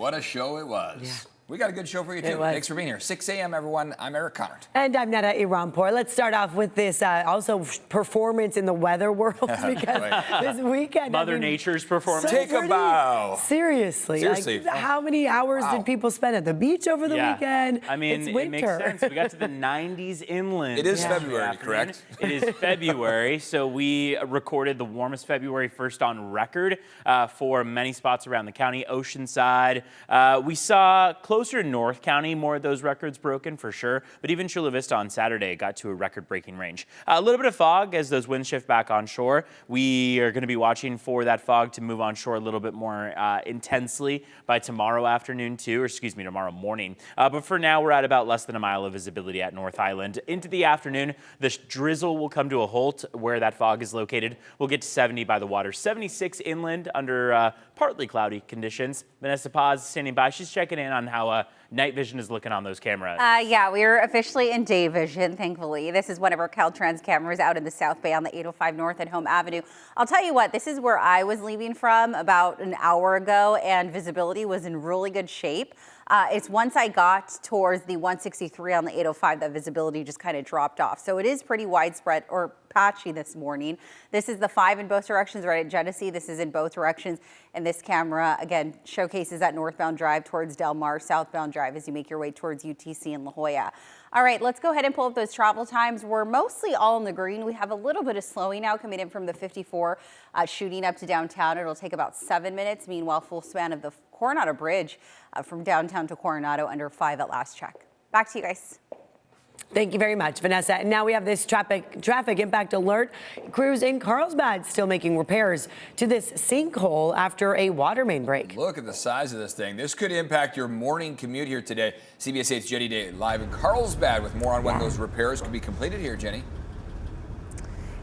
what a show it was. Yeah. We got a good show for you, too. Thanks for being here. 6 a.m., everyone. I'm Eric Connard. And I'm Netta Iranpour. Let's start off with this also performance in the weather world because this weekend. Mother Nature's performance. Take a bow. Seriously. Like, how many hours did people spend at the beach over the weekend? I mean, it's winter. It makes sense. We got to the 90s inland. It is February, correct? It is February, so we recorded the warmest February 1st on record for many spots around the county, Oceanside. We saw closer to North County, more of those records broken for sure, but even Chula Vista on Saturday got to a record-breaking range. A little bit of fog as those winds shift back onshore. We are going to be watching for that fog to move onshore a little bit more intensely by tomorrow afternoon too, or excuse me, tomorrow morning. But for now, we're at about less than a mile of visibility at North Island. Into the afternoon, the drizzle will come to a halt where that fog is located. We'll get to 70 by the water, 76 inland under partly cloudy conditions. Vanessa Paz standing by. She's checking in on how night vision is looking on those cameras. Yeah, we're officially in day vision, thankfully. This is one of our Caltrans cameras out in the South Bay on the 805 North and Home Avenue. I'll tell you what, this is where I was leaving from about an hour ago, and visibility was in really good shape. It's once I got towards the 163 on the 805 that visibility just kind of dropped off. So it is pretty widespread or patchy this morning. This is the 5 in both directions right at Genesee. This is in both directions. And this camera, again, showcases that northbound drive towards Del Mar, southbound drive as you make your way towards UTC and La Jolla. All right, let's go ahead and pull up those travel times. We're mostly all in the green. We have a little bit of slowing now coming in from the 54, shooting up to downtown. It'll take about 7 minutes. Meanwhile, full span of the Coronado Bridge from downtown to Coronado under 5 at last check. Back to you guys. Thank you very much, Vanessa. And now we have this traffic impact alert. Crews in Carlsbad still making repairs to this sinkhole after a water main break. Look at the size of this thing. This could impact your morning commute here today. CBS 8's Jenny Day live in Carlsbad with more on when those repairs could be completed here, Jenny.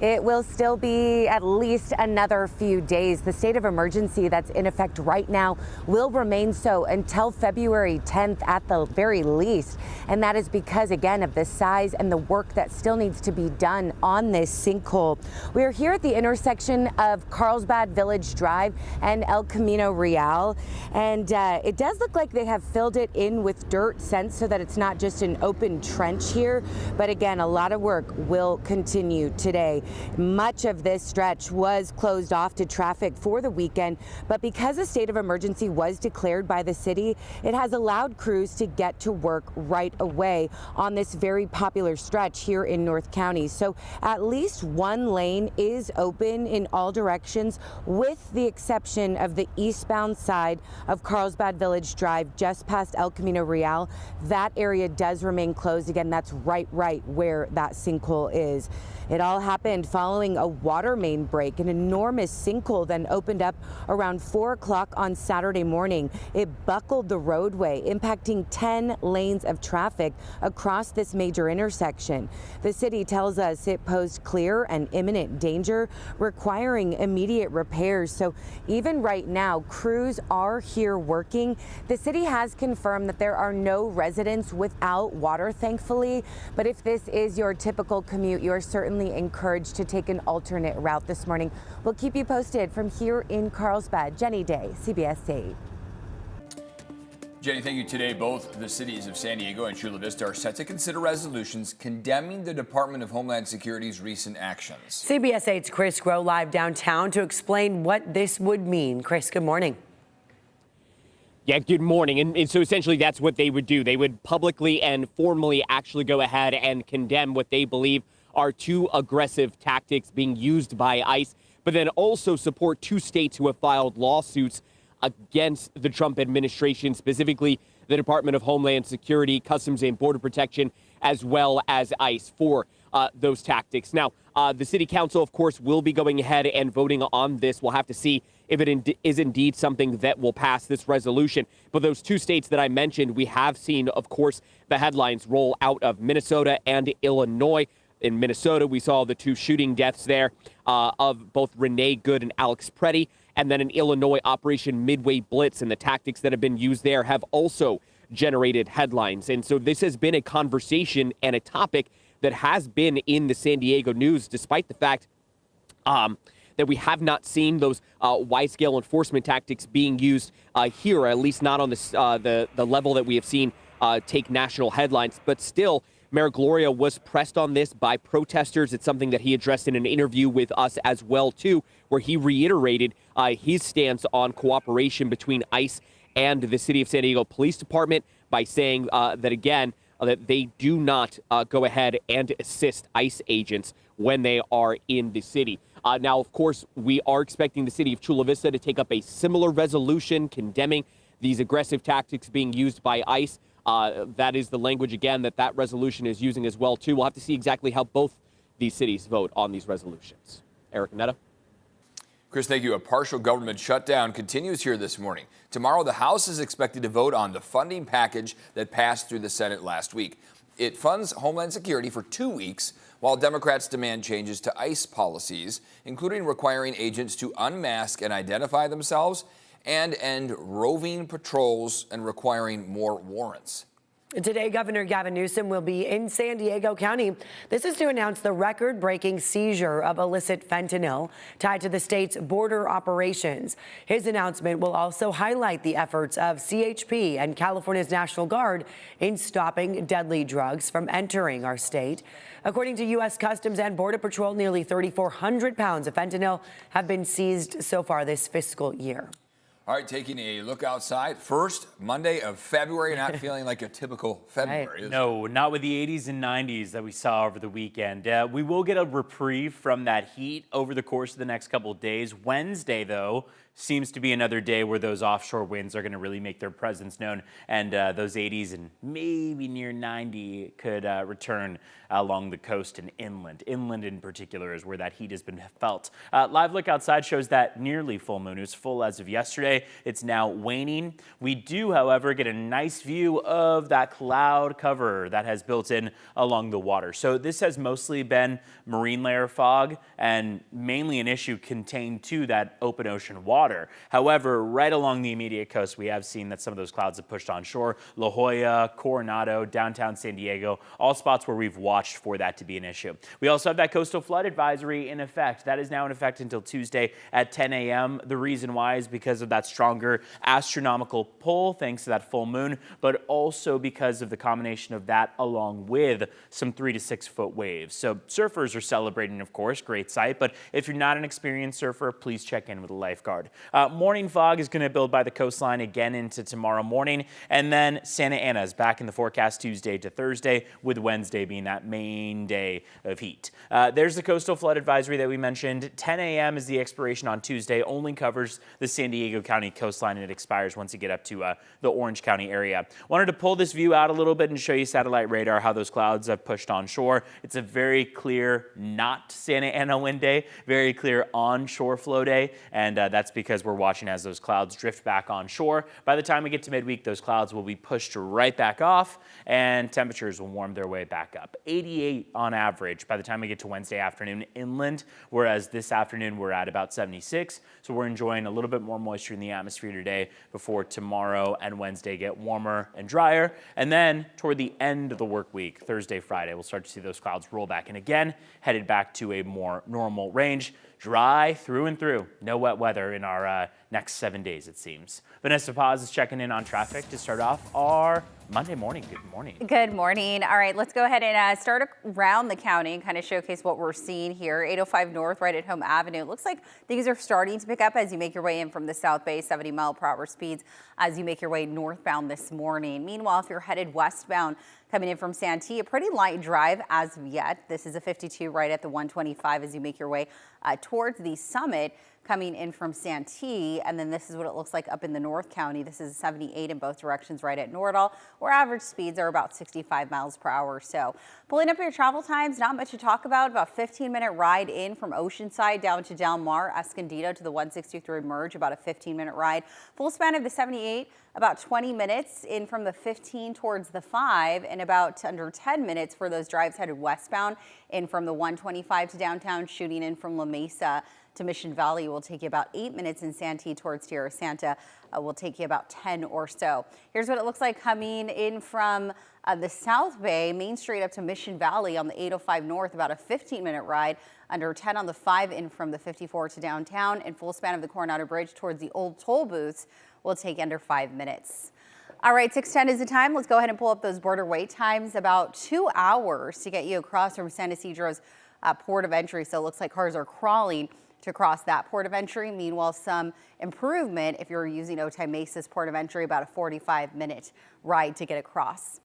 It will still be at least another few days. The state of emergency that's in effect right now will remain so until February 10th at the very least. And that is because, again, of the size and the work that still needs to be done on this sinkhole. We are here at the intersection of Carlsbad Village Drive and El Camino Real. And it does look like they have filled it in with dirt since so that it's not just an open trench here. But again, a lot of work will continue today. Much of this stretch was closed off to traffic for the weekend, but because a state of emergency was declared by the city, it has allowed crews to get to work right away on this very popular stretch here in North County. So at least one lane is open in all directions, with the exception of the eastbound side of Carlsbad Village Drive just past El Camino Real. That area does remain closed. Again, that's right where that sinkhole is. It all happened following a water main break. An enormous sinkhole then opened up around 4 o'clock on Saturday morning. It buckled the roadway, impacting 10 lanes of traffic across this major intersection. The city tells us it posed clear and imminent danger, requiring immediate repairs. So even right now, crews are here working. The city has confirmed that there are no residents without water, thankfully. But if this is your typical commute, you are certainly encouraged to take an alternate route this morning. We'll keep you posted from here in Carlsbad. Jenny Day, CBS 8. Jenny, thank you. Today, both the cities of San Diego and Chula Vista are set to consider resolutions condemning the Department of Homeland Security's recent actions. CBS 8's Chris Grow live downtown to explain what this would mean. Chris, good morning. Yeah, good morning. And so essentially that's what they would do. They would publicly and formally actually go ahead and condemn what they believe are too aggressive tactics being used by ICE, but then also support 2 states who have filed lawsuits against the Trump administration, specifically the Department of Homeland Security, Customs and Border Protection, as well as ICE for those tactics. Now, the city council, of course, will be going ahead and voting on this. We'll have to see if it is indeed something that will pass this resolution. But those 2 states that I mentioned, we have seen, of course, the headlines roll out of Minnesota and Illinois. In Minnesota, we saw the 2 shooting deaths there of both Renee Good and Alex Preddy. And then in Illinois, Operation Midway Blitz and the tactics that have been used there have also generated headlines. And so this has been a conversation and a topic that has been in the San Diego news, despite the fact that we have not seen those wide-scale enforcement tactics being used here, at least not on this, the level that we have seen take national headlines. But still, Mayor Gloria was pressed on this by protesters. It's something that he addressed in an interview with us as well, too, where he reiterated his stance on cooperation between ICE and the City of San Diego Police Department by saying that, again, that they do not go ahead and assist ICE agents when they are in the city. Now, of course, we are expecting the city of Chula Vista to take up a similar resolution condemning these aggressive tactics being used by ICE. That is the language, again, that resolution is using as well, too. We'll have to see exactly how both these cities vote on these resolutions. Eric Netta. Chris, thank you. A partial government shutdown continues here this morning. Tomorrow, the House is expected to vote on the funding package that passed through the Senate last week. It funds Homeland Security for 2 weeks, while Democrats demand changes to ICE policies, including requiring agents to unmask and identify themselves and end roving patrols and requiring more warrants. Today, Governor Gavin Newsom will be in San Diego County. This is to announce the record-breaking seizure of illicit fentanyl tied to the state's border operations. His announcement will also highlight the efforts of CHP and California's National Guard in stopping deadly drugs from entering our state. According to U.S. Customs and Border Patrol, nearly 3,400 pounds of fentanyl have been seized so far this fiscal year. All right, taking a look outside. First Monday of February, not feeling like a typical February. Right. No, not with the 80s and 90s that we saw over the weekend. We will get a reprieve from that heat over the course of the next couple of days. Wednesday, though, seems to be another day where those offshore winds are going to really make their presence known, and those 80s and maybe near 90 could return along the coast and inland. Inland in particular is where that heat has been felt. Live look outside shows that nearly full moon. It was full as of yesterday. It's now waning. We do, however, get a nice view of that cloud cover that has built in along the water. So this has mostly been marine layer fog and mainly an issue contained to that open ocean water. However, right along the immediate coast, we have seen that some of those clouds have pushed on shore. La Jolla, Coronado, downtown San Diego, all spots where we've watched for that to be an issue. We also have that coastal flood advisory in effect. That is now in effect until Tuesday at 10 a.m. The reason why is because of that stronger astronomical pull, thanks to that full moon, but also because of the combination of that along with some 3 to 6 foot waves. So surfers are celebrating, of course, great sight, but if you're not an experienced surfer, please check in with a lifeguard. Morning fog is going to build by the coastline again into tomorrow morning, and then Santa Ana is back in the forecast Tuesday to Thursday, with Wednesday being that main day of heat. There's the coastal flood advisory that we mentioned. 10 a.m. is the expiration on Tuesday, only covers the San Diego County coastline, and it expires once you get up to the Orange County area. Wanted to pull this view out a little bit and show you satellite radar, how those clouds have pushed on shore. It's a very clear, not Santa Ana wind day, very clear onshore flow day, and that's because we're watching as those clouds drift back on shore. By the time we get to midweek, those clouds will be pushed right back off, and temperatures will warm their way back up. 88 on average by the time we get to Wednesday afternoon inland, whereas this afternoon we're at about 76. So we're enjoying a little bit more moisture in the atmosphere today before tomorrow and Wednesday get warmer and drier. And then toward the end of the work week, Thursday, Friday, we'll start to see those clouds roll back in again, headed back to a more normal range. Dry through and through. No wet weather in our next 7 days, it seems. Vanessa Paz is checking in on traffic to start off our Monday morning. Good morning. Good morning. All right, let's go ahead and start around the county and kind of showcase what we're seeing here. 805 North, right at Home Avenue. It looks like things are starting to pick up as you make your way in from the South Bay, 70-mile-per-hour speeds as you make your way northbound this morning. Meanwhile, if you're headed westbound, coming in from Santee, a pretty light drive as of yet. This is a 52 right at the 125 as you make your way towards the summit, coming in from Santee. And then this is what it looks like up in the North County. This is 78 in both directions right at Nordal, where average speeds are about 65 miles per hour. So pulling up your travel times, not much to talk about 15-minute ride in from Oceanside down to Del Mar, Escondido to the 163 merge, about a 15-minute ride. Full span of the 78, about 20 minutes in from the 15 towards the 5, and about under 10 minutes for those drives headed westbound in from the 125 to downtown, shooting in from La Mesa to Mission Valley will take you about 8 minutes, in Santee towards Tierra Santa will take you about 10 or so. Here's what it looks like coming in from The South Bay, Main Street up to Mission Valley on the 805 North, about a 15-minute ride. Under 10 on the 5 in from the 54 to downtown, and full span of the Coronado Bridge towards the old toll booths will take under 5 minutes. All right, 6:10 is the time. Let's go ahead and pull up those border wait times. About 2 hours to get you across from San Ysidro's port of entry. So it looks like cars are crawling to cross that port of entry. Meanwhile, some improvement if you're using Otay Mesa's port of entry, about a 45-minute ride to get across.